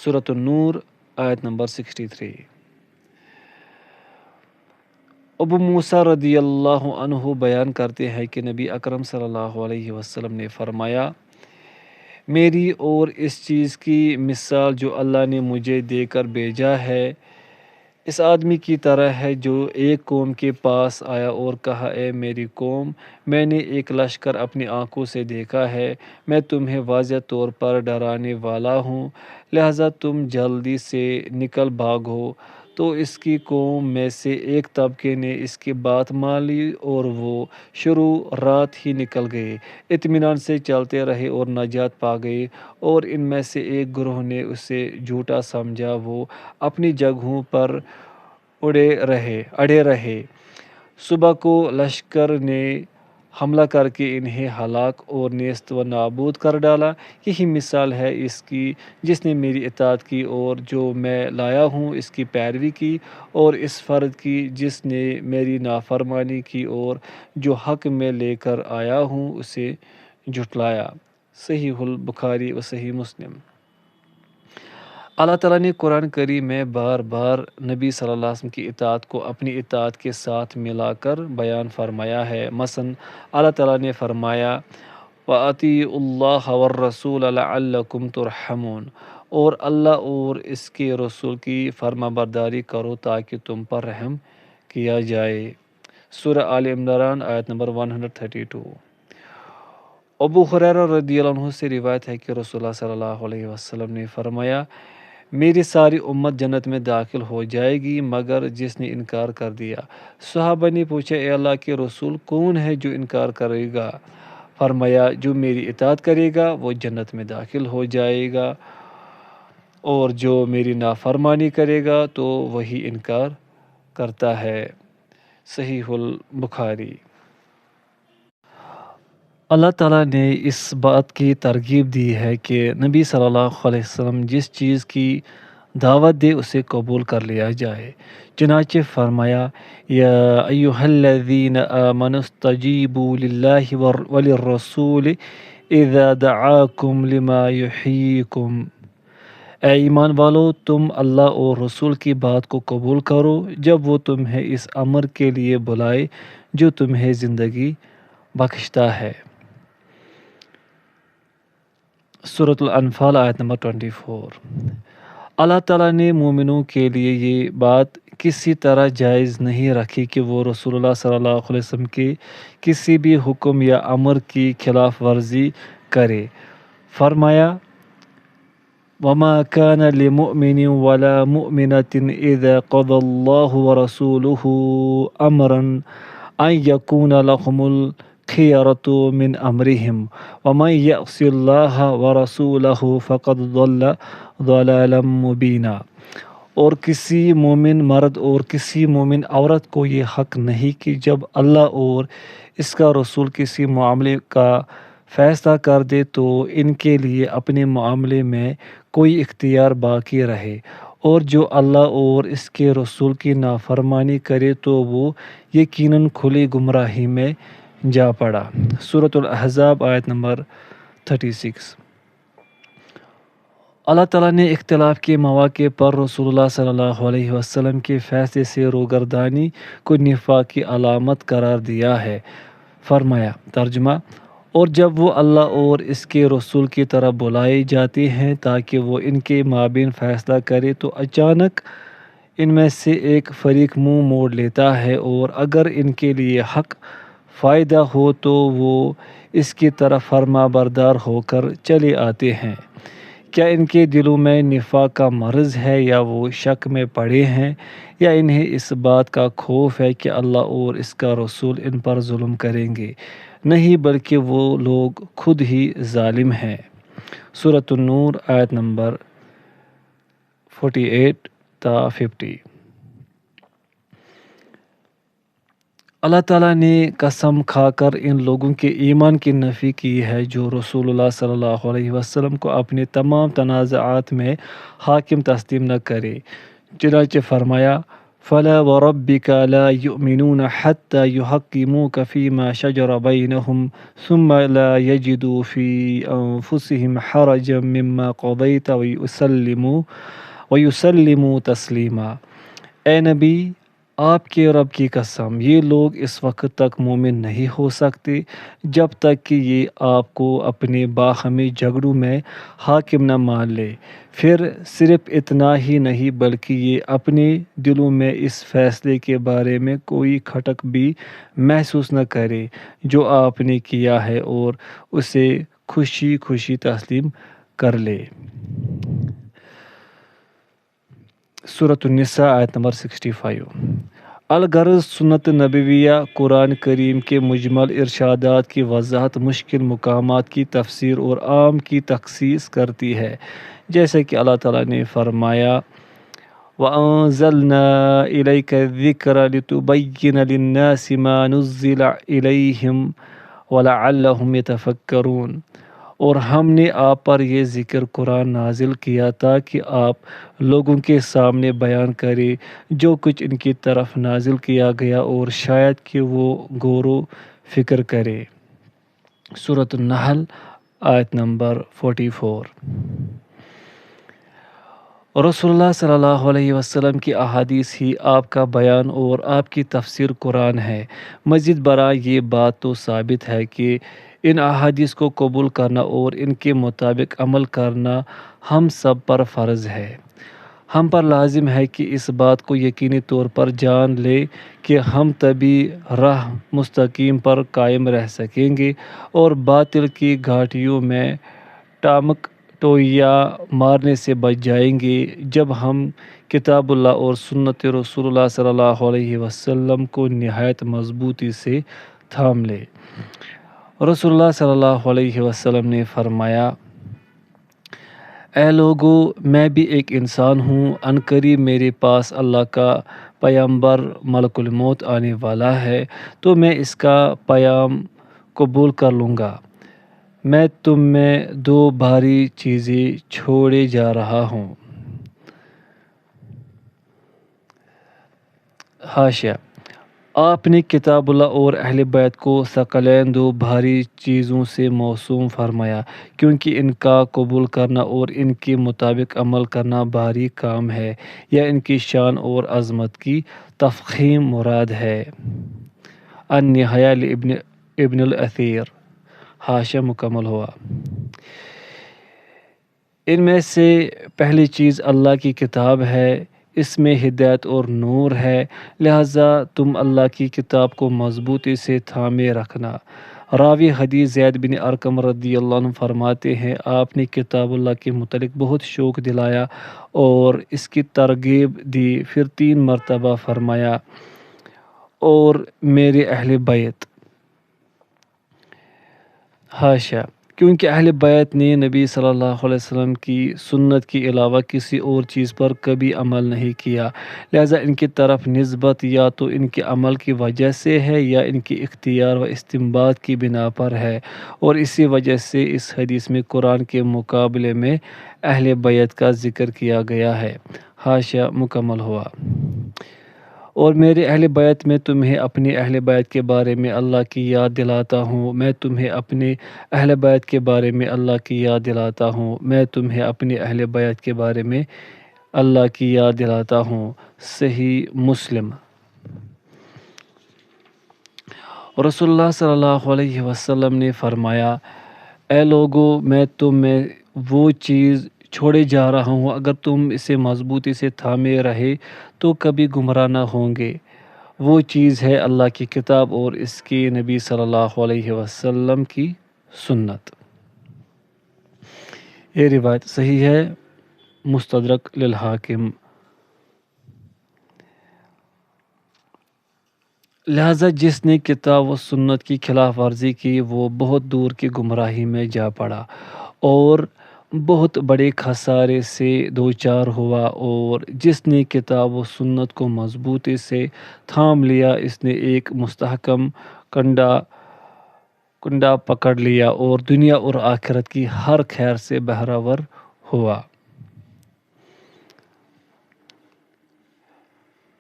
سورۃ النور آیت نمبر 63۔ ابو موسیٰ رضی اللہ عنہ بیان کرتے ہیں کہ نبی اکرم صلی اللہ علیہ وسلم نے فرمایا، میری اور اس چیز کی مثال جو اللہ نے مجھے دے کر بھیجا ہے اس آدمی کی طرح ہے جو ایک قوم کے پاس آیا اور کہا، اے میری قوم، میں نے ایک لشکر اپنی آنکھوں سے دیکھا ہے، میں تمہیں واضح طور پر ڈرانے والا ہوں، لہٰذا تم جلدی سے نکل بھاگو۔ تو اس کی قوم میں سے ایک طبقے نے اس کی بات مان لی اور وہ شروع رات ہی نکل گئے، اطمینان سے چلتے رہے اور نجات پا گئے، اور ان میں سے ایک گروہ نے اسے جھوٹا سمجھا، وہ اپنی جگہوں پر اڑے رہے۔ صبح کو لشکر نے حملہ کر کے انہیں ہلاک اور نیست و نابود کر ڈالا۔ یہی مثال ہے اس کی جس نے میری اطاعت کی اور جو میں لایا ہوں اس کی پیروی کی، اور اس فرد کی جس نے میری نافرمانی کی اور جو حق میں لے کر آیا ہوں اسے جھٹلایا۔ صحیح البخاری و صحیح مسلم۔ اللہ تعالیٰ نے قرآن کریم میں بار بار نبی صلی اللہ علیہ وسلم کی اطاعت کو اپنی اطاعت کے ساتھ ملا کر بیان فرمایا ہے۔ مثلاً اللہ تعالیٰ نے فرمایا، وَأَطِیعُوا اللَّهَ وَالرَّسُولَ لَعَلَّکُمْ تُرْحَمُونَ، اور اللہ اور اس کے رسول کی فرما برداری کرو تاکہ تم پر رحم کیا جائے۔ سورہ آل عمران آیت نمبر 132۔ ابو ہریرہ رضی اللہ عنہ سے روایت ہے کہ رسول اللہ صلی اللہ علیہ وسلم نے فرمایا، میری ساری امت جنت میں داخل ہو جائے گی مگر جس نے انکار کر دیا۔ صحابہ نے پوچھا، اے اللہ کے رسول، کون ہے جو انکار کرے گا؟ فرمایا، جو میری اطاعت کرے گا وہ جنت میں داخل ہو جائے گا، اور جو میری نافرمانی کرے گا تو وہی انکار کرتا ہے۔ صحیح البخاری۔ اللہ تعالیٰ نے اس بات کی ترغیب دی ہے کہ نبی صلی اللہ علیہ وسلم جس چیز کی دعوت دے اسے قبول کر لیا جائے۔ چنانچہ فرمایا، یا ایھا الذین آمنوا استجیبوا للہ وللرسول اذا دعاکم لما یحییکم۔ اے ایمان والو، تم اللہ اور رسول کی بات کو قبول کرو جب وہ تمہیں اس امر کے لیے بلائے جو تمہیں زندگی بخشتا ہے۔ سورۃ الانفال آیت نمبر 24۔ اللہ تعالیٰ نے مومنوں کے لیے یہ بات کسی طرح جائز نہیں رکھی کہ وہ رسول اللہ صلی اللہ علیہ وسلم کے کسی بھی حکم یا امر کی خلاف ورزی کرے۔ فرمایا وَمَا كَانَ لِمُؤْمِنٍ وَلَا مُؤْمِنَةٍ إِذَا قَضَى اللَّهُ وَرَسُولُهُ أَمْرًا أَن يَكُونَ لَهُمُ الْخِيَرَةُ مِنْ أَمْرِهِمْ وَمَن يَعْصِ اللَّهَ وَرَسُولَهُ فَقَدْ ضَلَّ ضَلَالًا مُبِينًا۔ اور کسی مومن مرد اور کسی مومن عورت کو یہ حق نہیں کہ جب اللہ اور اس کا رسول کسی معاملے کا فیصلہ کر دے تو ان کے لیے اپنے معاملے میں کوئی اختیار باقی رہے، اور جو اللہ اور اس کے رسول کی نافرمانی کرے تو وہ یقیناً کھلی گمراہی میں جا پڑا۔ سورۃ الاحزاب آیت نمبر 36۔ اللہ تعالیٰ نے اختلاف کے مواقع پر رسول اللہ صلی اللہ علیہ وسلم کے فیصلے سے روگردانی کو نفاق کی علامت قرار دیا ہے۔ فرمایا ترجمہ، اور جب وہ اللہ اور اس کے رسول کی طرف بلائے جاتے ہیں تاکہ وہ ان کے مابین فیصلہ کرے تو اچانک ان میں سے ایک فریق منہ موڑ لیتا ہے، اور اگر ان کے لیے حق فائدہ ہو تو وہ اس کی طرف فرما بردار ہو کر چلے آتے ہیں۔ کیا ان کے دلوں میں نفاق کا مرض ہے، یا وہ شک میں پڑے ہیں، یا انہیں اس بات کا خوف ہے کہ اللہ اور اس کا رسول ان پر ظلم کریں گے؟ نہیں، بلکہ وہ لوگ خود ہی ظالم ہیں۔ سورۃ النور آیت نمبر 48 تا 50۔ اللہ تعالیٰ نے قسم کھا کر ان لوگوں کے ایمان کی نفی کی ہے جو رسول اللہ صلی اللہ علیہ وسلم کو اپنے تمام تنازعات میں حاکم تسلیم نہ کرے۔ چنانچہ فرمایا فَلَا وَرَبِّكَ لَا يُؤْمِنُونَ حَتَّى يُحَكِّمُوكَ فِي مَا شَجَرَ بَيْنَهُمْ ثُمَّ لَا يَجِدُوا فِي أَنفُسِهِمْ حَرَجًا مِّمَّا قَضَيْتَ وَيُسَلِّمُوا تَسْلِيمًا۔ اے نبی، آپ کے رب کی قسم، یہ لوگ اس وقت تک مومن نہیں ہو سکتے جب تک کہ یہ آپ کو اپنے باہمی جھگڑوں میں حاکم نہ مان لے۔ پھر صرف اتنا ہی نہیں بلکہ یہ اپنے دلوں میں اس فیصلے کے بارے میں کوئی کھٹک بھی محسوس نہ کرے جو آپ نے کیا ہے، اور اسے خوشی خوشی تسلیم کر لے۔ سورۃ النساء آیت نمبر 65۔ الغرض سنت نبویہ قرآن کریم کے مجمل ارشادات کی وضاحت، مشکل مقامات کی تفسیر اور عام کی تخصیص کرتی ہے، جیسے کہ اللہ تعالیٰ نے فرمایا وَأَنزَلْنَا إِلَيْكَ الذِّكْرَ لِتُبَيِّنَ لِلنَّاسِ مَا نُزِّلَ إِلَيْهِمْ وَلَعَلَّهُمْ يَتَفَكَّرُونَ۔ اور ہم نے آپ پر یہ ذکر قرآن نازل کیا تاکہ آپ لوگوں کے سامنے بیان کرے جو کچھ ان کی طرف نازل کیا گیا، اور شاید کہ وہ غور و فکر کرے۔ سورۃ النحل آیت نمبر 44۔ رسول اللہ صلی اللہ علیہ وسلم کی احادیث ہی آپ کا بیان اور آپ کی تفسیر قرآن ہے۔ مزید برآں یہ بات تو ثابت ہے کہ ان احادیث کو قبول کرنا اور ان کے مطابق عمل کرنا ہم سب پر فرض ہے۔ ہم پر لازم ہے کہ اس بات کو یقینی طور پر جان لیں کہ ہم تبھی راہ مستقیم پر قائم رہ سکیں گے اور باطل کی گھاٹیوں میں ٹامک ٹوئیاں مارنے سے بچ جائیں گے جب ہم کتاب اللہ اور سنت رسول اللہ صلی اللہ علیہ وسلم کو نہایت مضبوطی سے تھام لیں۔ رسول اللہ صلی اللہ علیہ وسلم نے فرمایا اے لوگو، میں بھی ایک انسان ہوں، عنقریب میرے پاس اللہ کا پیغمبر ملک الموت آنے والا ہے تو میں اس کا پیام قبول کر لوں گا۔ میں تم میں دو بھاری چیزیں چھوڑے جا رہا ہوں۔ حاشیہ: آپ نے کتاب اللہ اور اہل بیت کو ثقلین دو بھاری چیزوں سے موسوم فرمایا، کیونکہ ان کا قبول کرنا اور ان کے مطابق عمل کرنا بھاری کام ہے یا ان کی شان اور عظمت کی تفخیم مراد ہے۔ النہایہ ابن الاثیر، حاشیہ مکمل ہوا۔ ان میں سے پہلی چیز اللہ کی کتاب ہے، اس میں ہدایت اور نور ہے، لہٰذا تم اللہ کی کتاب کو مضبوطی سے تھامے رکھنا۔ راوی حدیث زید بن ارقم رضی اللہ عنہ فرماتے ہیں، آپ نے کتاب اللہ کے متعلق بہت شوق دلایا اور اس کی ترغیب دی، پھر 3 مرتبہ فرمایا، اور میرے اہل بیت، حاشیہ، کیونکہ اہل بیت نے نبی صلی اللہ علیہ وسلم کی سنت کے علاوہ کسی اور چیز پر کبھی عمل نہیں کیا، لہذا ان کی طرف نسبت یا تو ان کے عمل کی وجہ سے ہے یا ان کی اختیار و استنباط کی بنا پر ہے، اور اسی وجہ سے اس حدیث میں قرآن کے مقابلے میں اہل بیت کا ذکر کیا گیا ہے۔ حاشیہ مکمل ہوا۔ اور میرے اہل بیت، میں تمہیں اپنے اہل بیت کے بارے میں اللہ کی یاد دلاتا ہوں، میں تمہیں اپنے اہل بیت کے بارے میں اللہ کی یاد دلاتا ہوں، میں تمہیں اپنے اہل بیت کے بارے میں اللہ کی یاد دلاتا ہوں۔ صحیح مسلم۔ رسول اللہ صلی اللہ علیہ وسلم نے فرمایا، اے لوگو، میں تم میں وہ چیز چھوڑے جا رہا ہوں، اگر تم اسے مضبوطی سے تھامے رہے تو کبھی گمراہ نہ ہوں گے۔ وہ چیز ہے اللہ کی کتاب اور اس کے نبی صلی اللہ علیہ وسلم کی سنت۔ یہ روایت صحیح ہے، مستدرک للحاکم۔ لہٰذا جس نے کتاب و سنت کی خلاف ورزی کی وہ بہت دور کی گمراہی میں جا پڑا اور بہت بڑے خسارے سے دوچار ہوا، اور جس نے کتاب و سنت کو مضبوطی سے تھام لیا اس نے ایک مستحکم کنڈا پکڑ لیا اور دنیا اور آخرت کی ہر خیر سے بہرور ہوا۔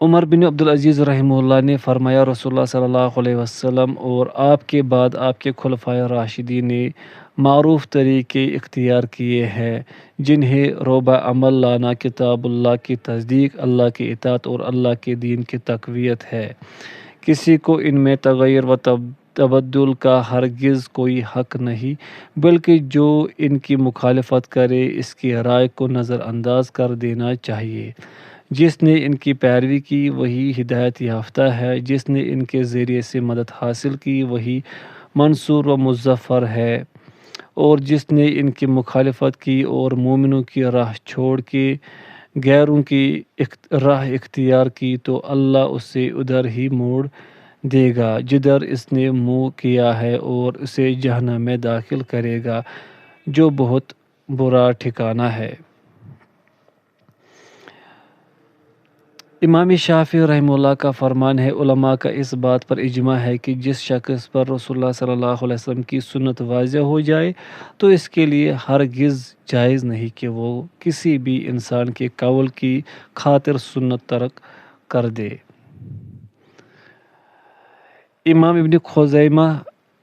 عمر بن عبدالعزیز رحمہ اللہ نے فرمایا، رسول اللہ صلی اللہ علیہ وسلم اور آپ کے بعد آپ کے خلفائے راشدین نے معروف طریقے اختیار کیے ہیں جنہیں روبہ عمل لانا کتاب اللہ کی تصدیق، اللہ کی اطاعت اور اللہ کے دین کی تقویت ہے۔ کسی کو ان میں تغیر و تبدل کا ہرگز کوئی حق نہیں، بلکہ جو ان کی مخالفت کرے اس کی رائے کو نظر انداز کر دینا چاہیے۔ جس نے ان کی پیروی کی وہی ہدایت یافتہ ہے، جس نے ان کے ذریعے سے مدد حاصل کی وہی منصور و مظفر ہے، اور جس نے ان کی مخالفت کی اور مومنوں کی راہ چھوڑ کے غیروں کی راہ اختیار کی تو اللہ اسے ادھر ہی موڑ دے گا جدھر اس نے منہ کیا ہے، اور اسے جہنم میں داخل کرے گا جو بہت برا ٹھکانہ ہے۔ امام شافعی رحمہ اللہ کا فرمان ہے، علماء کا اس بات پر اجماع ہے کہ جس شخص پر رسول اللہ صلی اللہ علیہ وسلم کی سنت واضح ہو جائے تو اس کے لیے ہرگز جائز نہیں کہ وہ کسی بھی انسان کے قول کی خاطر سنت ترک کر دے۔ امام ابن خزیمہ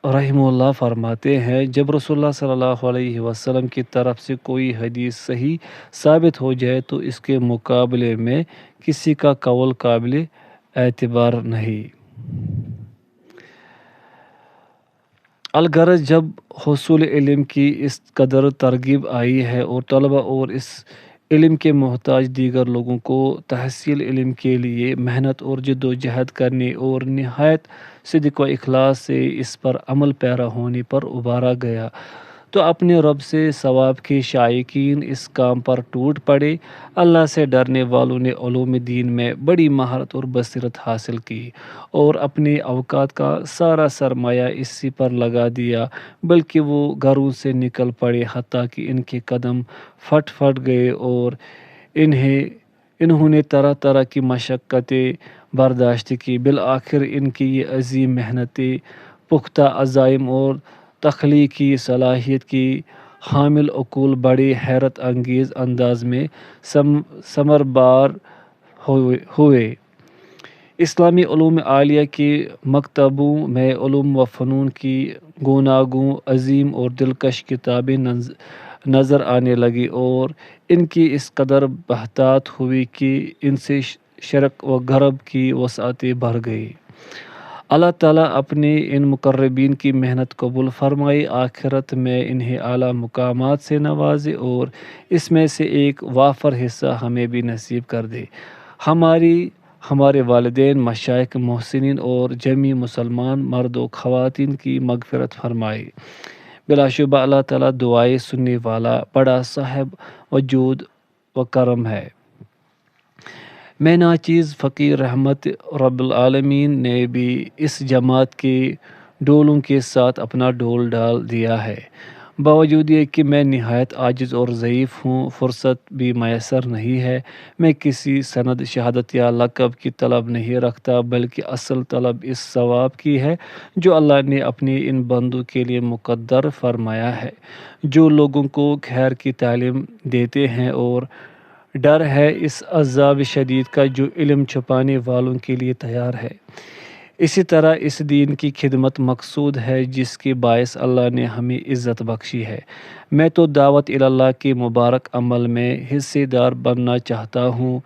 رحمہ اللہ فرماتے ہیں، جب رسول اللہ صلی اللہ علیہ وسلم کی طرف سے کوئی حدیث صحیح ثابت ہو جائے تو اس کے مقابلے میں کسی کا قول قابل اعتبار نہیں۔ الغرض جب حصول علم کی اس قدر ترغیب آئی ہے اور طلبہ اور اس علم کے محتاج دیگر لوگوں کو تحصیل علم کے لیے محنت اور جد و جہد کرنے اور نہایت صدق و اخلاص سے اس پر عمل پیرا ہونے پر ابھارا گیا تو اپنے رب سے ثواب کے شائقین اس کام پر ٹوٹ پڑے۔ اللہ سے ڈرنے والوں نے علوم دین میں بڑی مہارت اور بصیرت حاصل کی اور اپنے اوقات کا سارا سرمایہ اسی پر لگا دیا، بلکہ وہ گھروں سے نکل پڑے حتیٰ کہ ان کے قدم پھٹ گئے اور انہوں نے طرح طرح کی مشقتیں برداشت کی۔ بالآخر ان کی یہ عظیم محنتیں پختہ عزائم اور تخلیقی صلاحیت کی حامل عقول بڑے حیرت انگیز انداز میں ثمربار ہوئے۔ اسلامی علوم عالیہ کے مکتبوں میں علوم و فنون کی گوناگوں عظیم اور دلکش کتابیں نظر آنے لگی اور ان کی اس قدر بہتات ہوئی کہ ان سے شرق و غرب کی وسعتیں بڑھ گئی۔ اللہ تعالیٰ اپنے ان مقربین کی محنت قبول فرمائے، آخرت میں انہیں اعلیٰ مقامات سے نوازے اور اس میں سے ایک وافر حصہ ہمیں بھی نصیب کر دے۔ ہمارے والدین، مشائخ، محسنین اور جمیع مسلمان مرد و خواتین کی مغفرت فرمائے۔ بلا شبہ اللہ تعالیٰ دعائیں سننے والا بڑا صاحب وجود و کرم ہے۔ میں ناچیز فقیر رحمت رب العالمین نے بھی اس جماعت کے ڈولوں کے ساتھ اپنا ڈول ڈال دیا ہے۔ باوجود یہ کہ میں نہایت عاجز اور ضعیف ہوں، فرصت بھی میسر نہیں ہے، میں کسی سند، شہادت یا لقب کی طلب نہیں رکھتا، بلکہ اصل طلب اس ثواب کی ہے جو اللہ نے اپنے ان بندوں کے لیے مقدر فرمایا ہے، جو لوگوں کو خیر کی تعلیم دیتے ہیں، اور ڈر ہے اس عذاب شدید کا جو علم چھپانے والوں کے لیے تیار ہے۔ اسی طرح اس دین کی خدمت مقصود ہے جس کے باعث اللہ نے ہمیں عزت بخشی ہے۔ میں تو دعوت اللہ کے مبارک عمل میں حصے دار بننا چاہتا ہوں۔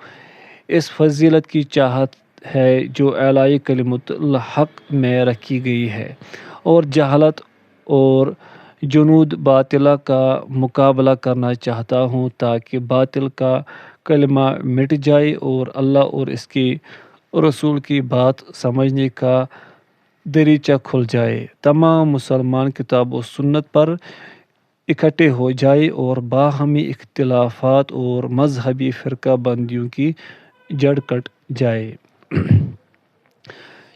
اس فضیلت کی چاہت ہے جو اعلاء کلمت الحق میں رکھی گئی ہے، اور جہالت اور جنود باطلہ کا مقابلہ کرنا چاہتا ہوں تاکہ باطل کا کلمہ مٹ جائے اور اللہ اور اس کے رسول کی بات سمجھنے کا دریچہ کھل جائے، تمام مسلمان کتاب و سنت پر اکٹھے ہو جائے اور باہمی اختلافات اور مذہبی فرقہ بندیوں کی جڑ کٹ جائے۔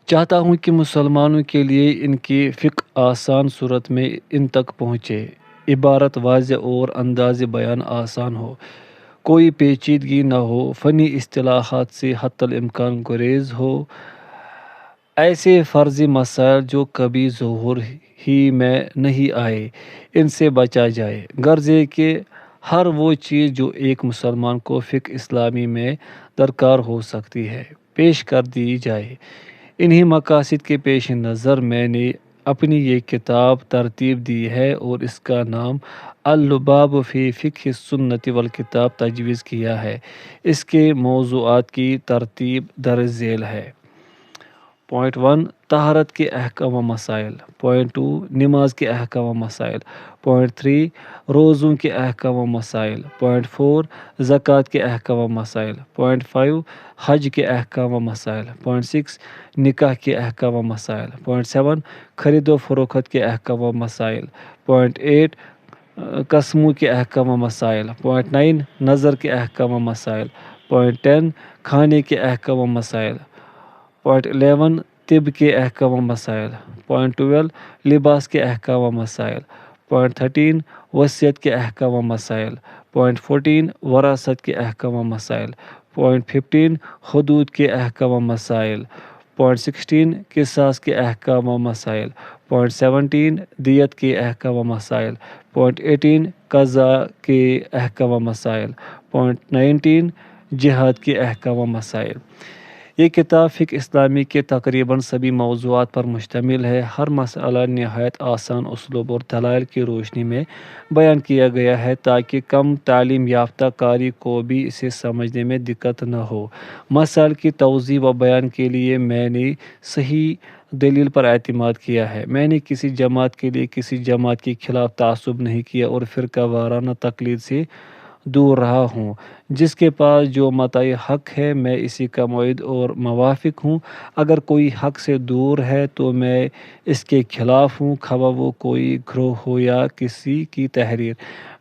چاہتا ہوں کہ مسلمانوں کے لیے ان کی فقہ آسان صورت میں ان تک پہنچے، عبارت واضح اور انداز بیان آسان ہو، کوئی پیچیدگی نہ ہو، فنی اصطلاحات سے حتی الامکان گریز ہو، ایسے فرضی مسائل جو کبھی ظہور ہی میں نہیں آئے ان سے بچا جائے، غرض یہ کہ ہر وہ چیز جو ایک مسلمان کو فقہ اسلامی میں درکار ہو سکتی ہے پیش کر دی جائے۔ انہی مقاصد کے پیش نظر میں نے اپنی یہ کتاب ترتیب دی ہے اور اس کا نام اللباب فی فقہ السنۃ والکتاب تجویز کیا ہے۔ اس کے موضوعات کی ترتیب درج ذیل ہے۔ پوائنٹ 1، طہارت کے احکام و مسائل۔ پوائنٹ 2، نماز کے احکام و مسائل۔ پوائنٹ 3، روزوں کے احکام و مسائل۔ پوائنٹ 4، زکوٰۃ کے احکام و مسائل۔ پوائنٹ 5، حج کے احکام و مسائل۔ پوائنٹ 6، نکاح کے احکام و مسائل۔ پوائنٹ 7، خرید و فروخت کے احکام و مسائل۔ پوائنٹ 8، قسموں کے احکام و مسائل۔ پوائنٹ 9، نظر کے احکام و مسائل۔ پوائنٹ 10، کھانے کے احکام و مسائل۔ پوائنٹ 11، طب کے احکام و مسائل۔ پوائنٹ 12، لباس کے احکام و مسائل۔ پوائنٹ 13، وصیت کے احکام و مسائل۔ پوائنٹ 14، وراثت کے احکام و مسائل۔ پوائنٹ 15، حدود کے احکام و مسائل۔ پوائنٹ 16، قصاص کے احکام و مسائل۔ پوائنٹ 17، دیت کے احکام و مسائل۔ پوائنٹ 18، قضاء کے احکام و مسائل۔ پوائنٹ 19، جہاد کے احکام و مسائل۔ یہ کتاب فقہ اسلامی کے تقریباً سبھی موضوعات پر مشتمل ہے۔ ہر مسئلہ نہایت آسان اسلوب اور دلائل کی روشنی میں بیان کیا گیا ہے تاکہ کم تعلیم یافتہ قاری کو بھی اسے سمجھنے میں دقت نہ ہو۔ مسائل کی توضیح و بیان کے لیے میں نے صحیح دلیل پر اعتماد کیا ہے۔ میں نے کسی جماعت کے لیے کسی جماعت کے خلاف تعصب نہیں کیا اور فرقہ وارانہ تقلید سے دور رہا ہوں۔ جس کے پاس جو متاع حق ہے میں اسی کا معید اور موافق ہوں، اگر کوئی حق سے دور ہے تو میں اس کے خلاف ہوں، خواہ وہ کوئی گروہ ہو یا کسی کی تحریر۔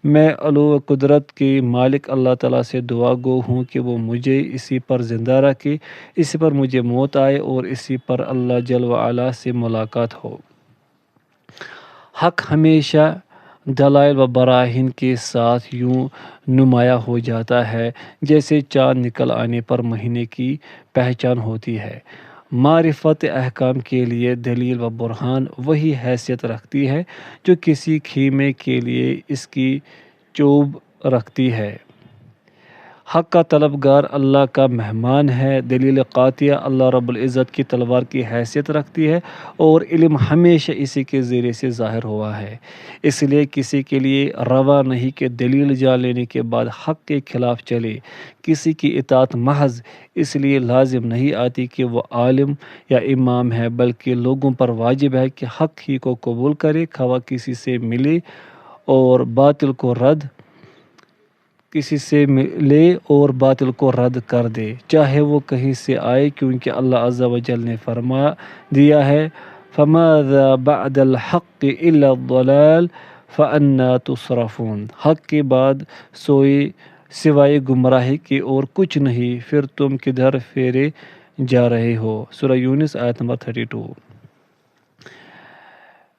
میں علو و قدرت کے مالک اللہ تعالیٰ سے دعا گو ہوں کہ وہ مجھے اسی پر زندہ رکھے، اسی پر مجھے موت آئے اور اسی پر اللہ جل وعلا سے ملاقات ہو۔ حق ہمیشہ دلائل و براہین کے ساتھ یوں نمایاں ہو جاتا ہے جیسے چاند نکل آنے پر مہینے کی پہچان ہوتی ہے۔ معرفت احکام کے لیے دلیل و برہان وہی حیثیت رکھتی ہے جو کسی خیمے کے لیے اس کی چوب رکھتی ہے۔ حق کا طلبگار اللہ کا مہمان ہے۔ دلیل قاطعہ اللہ رب العزت کی تلوار کی حیثیت رکھتی ہے اور علم ہمیشہ اسی کے ذریعے سے ظاہر ہوا ہے۔ اس لیے کسی کے لیے روا نہیں کہ دلیل جان لینے کے بعد حق کے خلاف چلے۔ کسی کی اطاعت محض اس لیے لازم نہیں آتی کہ وہ عالم یا امام ہے، بلکہ لوگوں پر واجب ہے کہ حق ہی کو قبول کرے، خواہ کسی سے ملے اور باطل کو رد کر دے، چاہے وہ کہیں سے آئے، کیونکہ اللہ عز و جل نے فرما دیا ہے فَمَاذَا بَعْدَ الْحَقِّ إِلَّا الضَّلَالُ فَأَنَّىٰ تُصْرَفُونَ۔ حق کے بعد سوائے گمراہی کے اور کچھ نہیں، پھر تم کدھر پھیرے جا رہے ہو۔ سورہ یونس آیت نمبر 32۔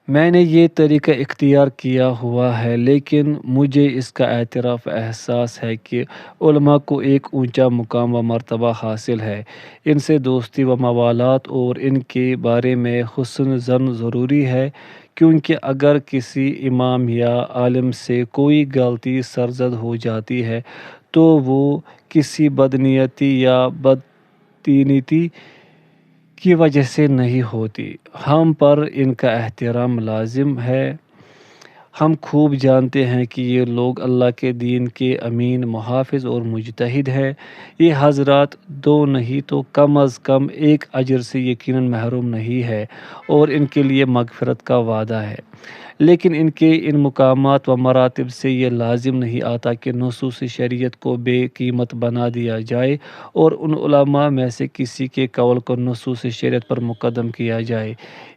میں نے یہ طریقہ اختیار کیا ہوا ہے، لیکن مجھے اس کا احساس ہے کہ علماء کو ایک اونچا مقام و مرتبہ حاصل ہے۔ ان سے دوستی و موالات اور ان کے بارے میں حسن ظن ضروری ہے، کیونکہ اگر کسی امام یا عالم سے کوئی غلطی سرزد ہو جاتی ہے تو وہ کسی بدنیتی یا بدطینتی کی وجہ سے نہیں ہوتی۔ ہم پر ان کا احترام لازم ہے۔ ہم خوب جانتے ہیں کہ یہ لوگ اللہ کے دین کے امین، محافظ اور مجتہد ہیں۔ یہ حضرات دو نہیں تو کم از کم ایک اجر سے یقیناً محروم نہیں ہے اور ان کے لیے مغفرت کا وعدہ ہے، لیکن ان مقامات و مراتب سے یہ لازم نہیں آتا کہ نصوص شریعت کو بے قیمت بنا دیا جائے اور ان علماء میں سے کسی کے قول کو نصوص شریعت پر مقدم کیا جائے،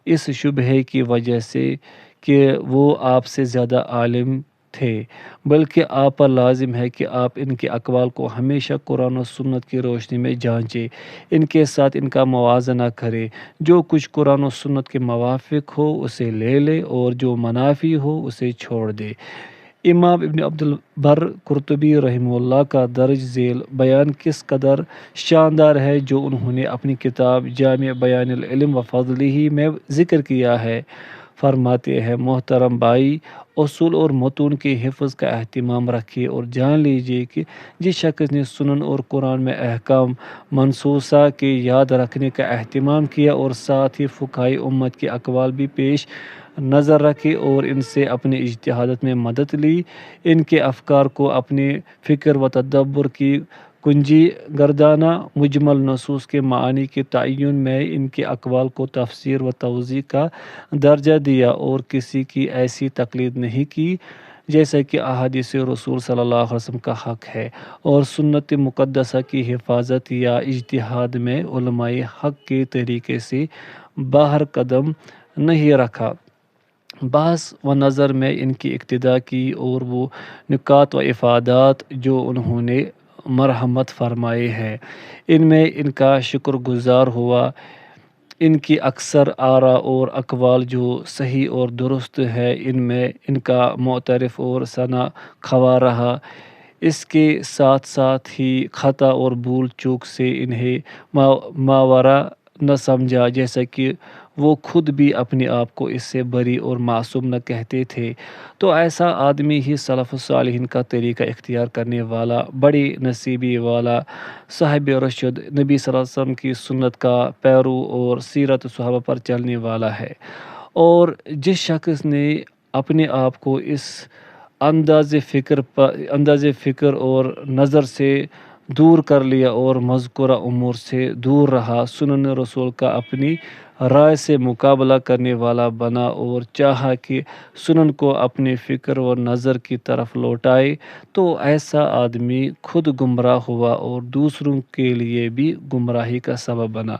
اس شبہے کی وجہ سے کہ وہ آپ سے زیادہ عالم تھے، بلکہ آپ پر لازم ہے کہ آپ ان کے اقوال کو ہمیشہ قرآن و سنت کی روشنی میں جانچیں، ان کے ساتھ ان کا موازنہ کریں، جو کچھ قرآن و سنت کے موافق ہو اسے لے لے اور جو منافی ہو اسے چھوڑ دے۔ امام ابن عبد البر قرطبی رحمہ اللہ کا درج ذیل بیان کس قدر شاندار ہے، جو انہوں نے اپنی کتاب جامع بیان العلم و فضلہ میں ذکر کیا ہے۔ فرماتے ہیں، محترم بھائی، اصول اور متون کے حفظ کا اہتمام رکھیے اور جان لیجیے کہ جس شخص نے سنن اور قرآن میں احکام منصوصہ کے یاد رکھنے کا اہتمام کیا اور ساتھ ہی فقہائے امت کے اقوال بھی پیش نظر رکھے اور ان سے اپنے اجتہادات میں مدد لی، ان کے افکار کو اپنے فکر و تدبر کی کنجی گردانا، مجمل نصوص کے معانی کے تعین میں ان کے اقوال کو تفسیر و توضیح کا درجہ دیا اور کسی کی ایسی تقلید نہیں کی جیسا کہ احادیث رسول صلی اللہ علیہ وسلم کا حق ہے، اور سنت مقدسہ کی حفاظت یا اجتہاد میں علماء حق کے طریقے سے باہر قدم نہیں رکھا۔ بحث و نظر میں ان کی اقتداء کی اور وہ نکات و افادات جو انہوں نے مرحمت فرمائے ہیں، ان میں ان کا شکر گزار ہوا۔ ان کی اکثر آراء اور اقوال جو صحیح اور درست ہے، ان میں ان کا معترف اور ثنا خواہ رہا۔ اس کے ساتھ ساتھ ہی خطا اور بھول چوک سے انہیں ماورا نہ سمجھا، جیسا کہ وہ خود بھی اپنے آپ کو اس سے بری اور معصوم نہ کہتے تھے، تو ایسا آدمی ہی سلف صالحین کا طریقہ اختیار کرنے والا، بڑی نصیبی والا، صاحب رشد، نبی صلی اللہ علیہ وسلم کی سنت کا پیرو اور سیرت صحابہ پر چلنے والا ہے۔ اور جس شخص نے اپنے آپ کو اس انداز فکر اور نظر سے دور کر لیا اور مذکورہ امور سے دور رہا، سنن رسول کا اپنی رائے سے مقابلہ کرنے والا بنا اور چاہا کہ سنن کو اپنی فکر و نظر کی طرف لوٹائے، تو ایسا آدمی خود گمراہ ہوا اور دوسروں کے لیے بھی گمراہی کا سبب بنا۔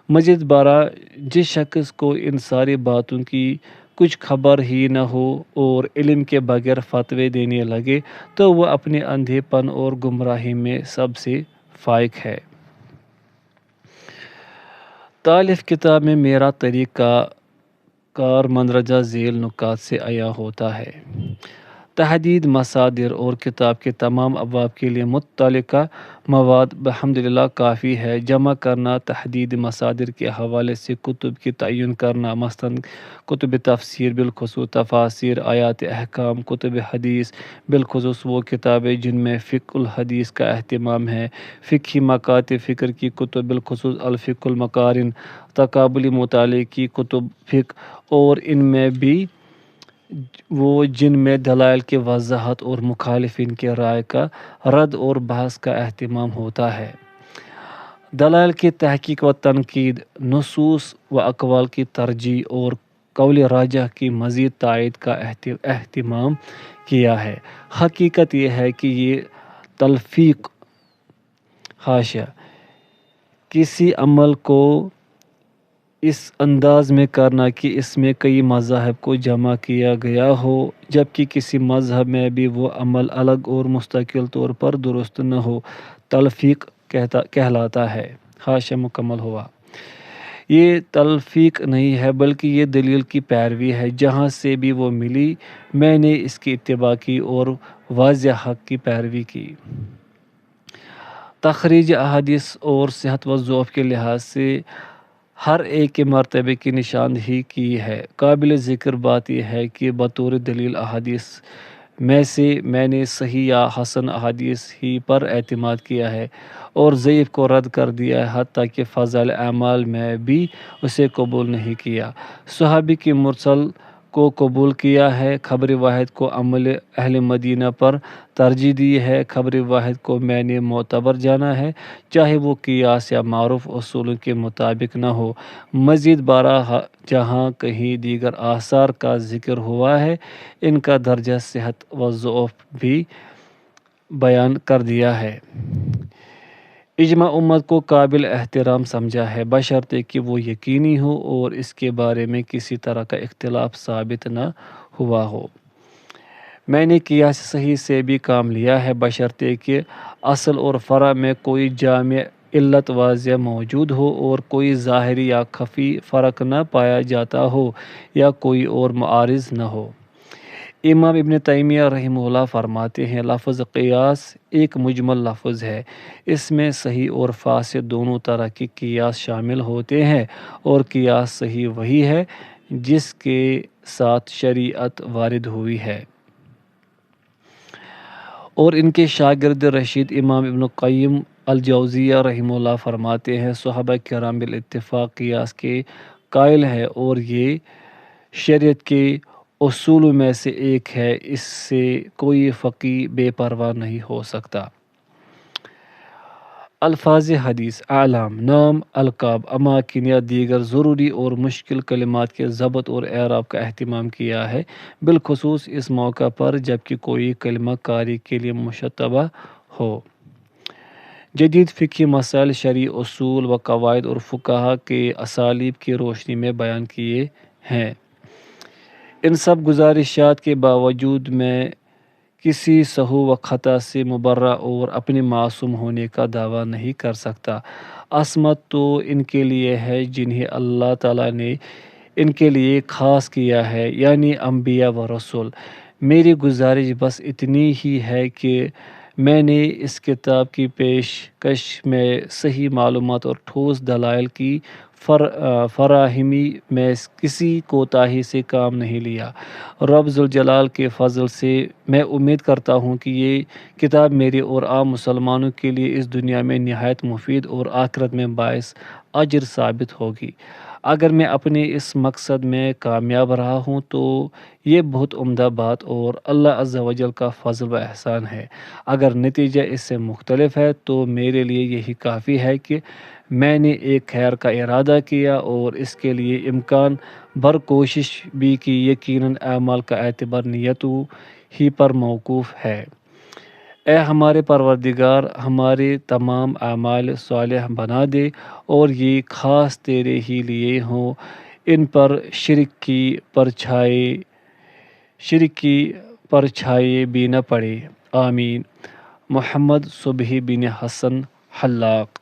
مزید برآں، جس شخص کو ان ساری باتوں کی کچھ خبر ہی نہ ہو اور علم کے بغیر فتوے دینے لگے، تو وہ اپنے اندھے پن اور گمراہی میں سب سے فائق ہے۔ تالیف کتاب میں میرا طریقہ کار مندرجہ ذیل نکات سے عیاں ہوتا ہے۔ تحدید مصادر اور کتاب کے تمام ابواب کے لیے متعلقہ مواد بحمدللہ کافی ہے۔ جمع کرنا، تحدید مصادر کے حوالے سے کتب کی تعین کرنا، مثلاً کتب تفسیر بالخصوص تفاسیر آیات احکام، کتب حدیث بالخصوص وہ کتابیں جن میں فقہ الحدیث کا اہتمام ہے، فقہی مکاتب فکر کی کتب بالخصوص الفقہ المقارن، تقابلی مطالعے کی کتب فقہ، اور ان میں بھی وہ جن میں دلائل کی وضاحت اور مخالفین کی رائے کا رد اور بحث کا اہتمام ہوتا ہے۔ دلائل کی تحقیق و تنقید، نصوص و اقوال کی ترجیح اور قول راجح کی مزید تائید کا اہتمام کیا ہے۔ حقیقت یہ ہے کہ یہ تلفیق حاشیہ کسی عمل کو اس انداز میں کرنا کہ اس میں کئی مذاہب کو جمع کیا گیا ہو، جبکہ کسی مذہب میں بھی وہ عمل الگ اور مستقل طور پر درست نہ ہو، تلفیق کہلاتا ہے۔ حاشیہ مکمل ہوا۔ یہ تلفیق نہیں ہے بلکہ یہ دلیل کی پیروی ہے، جہاں سے بھی وہ ملی میں نے اس کی اتباع کی اور واضح حق کی پیروی کی۔ تخریج احادیث اور صحت و ضعف کے لحاظ سے ہر ایک کے مرتبے کی نشاندہی کی ہے۔ قابل ذکر بات یہ ہے کہ بطور دلیل احادیث میں سے میں نے صحیح یا حسن احادیث ہی پر اعتماد کیا ہے اور ضعیف کو رد کر دیا ہے، حتیٰ کہ فضائل اعمال میں بھی اسے قبول نہیں کیا۔ صحابی کی مرسل کو قبول کیا ہے، خبر واحد کو عمل اہل مدینہ پر ترجیح دی ہے، خبر واحد کو میں نے معتبر جانا ہے، چاہے وہ قیاس یا معروف اصولوں کے مطابق نہ ہو۔ مزید بارہ جہاں کہیں دیگر آثار کا ذکر ہوا ہے، ان کا درجہ صحت و ضعف بھی بیان کر دیا ہے۔ اجماع امت کو قابل احترام سمجھا ہے، بشرطے کہ وہ یقینی ہو اور اس کے بارے میں کسی طرح کا اختلاف ثابت نہ ہوا ہو۔ میں نے قیاس صحیح سے بھی کام لیا ہے، بشرطے کہ اصل اور فرع میں کوئی جامع علت واضح موجود ہو اور کوئی ظاہری یا خفی فرق نہ پایا جاتا ہو یا کوئی اور معارض نہ ہو۔ امام ابن تیمیہ رحمہ اللہ فرماتے ہیں، لفظ قیاس ایک مجمل لفظ ہے، اس میں صحیح اور فاسد دونوں طرح کے قیاس شامل ہوتے ہیں، اور قیاس صحیح وہی ہے جس کے ساتھ شریعت وارد ہوئی ہے۔ اور ان کے شاگرد رشید امام ابن قیم الجوزیہ رحمہ اللہ فرماتے ہیں، صحابہ کرام بالاتفاق قیاس کے قائل ہیں اور یہ شریعت کے اصولوں میں سے ایک ہے، اس سے کوئی فقیہ بے پرواہ نہیں ہو سکتا۔ الفاظ حدیث، اعلام، نام، القاب، اماکن یا دیگر ضروری اور مشکل کلمات کے ضبط اور اعراب کا اہتمام کیا ہے، بالخصوص اس موقع پر جبکہ کوئی کلمہ قاری کے لیے مشتبہ ہو۔ جدید فقہی مسائل شرعی اصول و قواعد اور فقہا کے اسالیب کی روشنی میں بیان کیے ہیں۔ ان سب گزارشات کے باوجود میں کسی سہو و خطا سے مبرہ اور اپنے معصوم ہونے کا دعویٰ نہیں کر سکتا۔ عصمت تو ان کے لیے ہے جنہیں اللہ تعالیٰ نے ان کے لیے خاص کیا ہے، یعنی انبیاء و رسول۔ میری گزارش بس اتنی ہی ہے کہ میں نے اس کتاب کی پیشکش میں صحیح معلومات اور ٹھوس دلائل کی فراہمی میں کسی کوتاہی سے کام نہیں لیا۔ رب ذوالجلال کے فضل سے میں امید کرتا ہوں کہ یہ کتاب میرے اور عام مسلمانوں کے لیے اس دنیا میں نہایت مفید اور آخرت میں باعث اجر ثابت ہوگی۔ اگر میں اپنے اس مقصد میں کامیاب رہا ہوں تو یہ بہت عمدہ بات اور اللہ عز و جل کا فضل و احسان ہے، اگر نتیجہ اس سے مختلف ہے تو میرے لیے یہی کافی ہے کہ میں نے ایک خیر کا ارادہ کیا اور اس کے لیے امکان بھر کوشش بھی کی۔ یقیناً اعمال کا اعتبار نیتوں ہی پر موقوف ہے۔ اے ہمارے پروردگار، ہمارے تمام اعمال صالح بنا دے اور یہ خاص تیرے ہی لیے ہوں، ان پر شرک کی پرچھائی بھی نہ پڑے۔ آمین۔ محمد صبحی بن حسن حلاق۔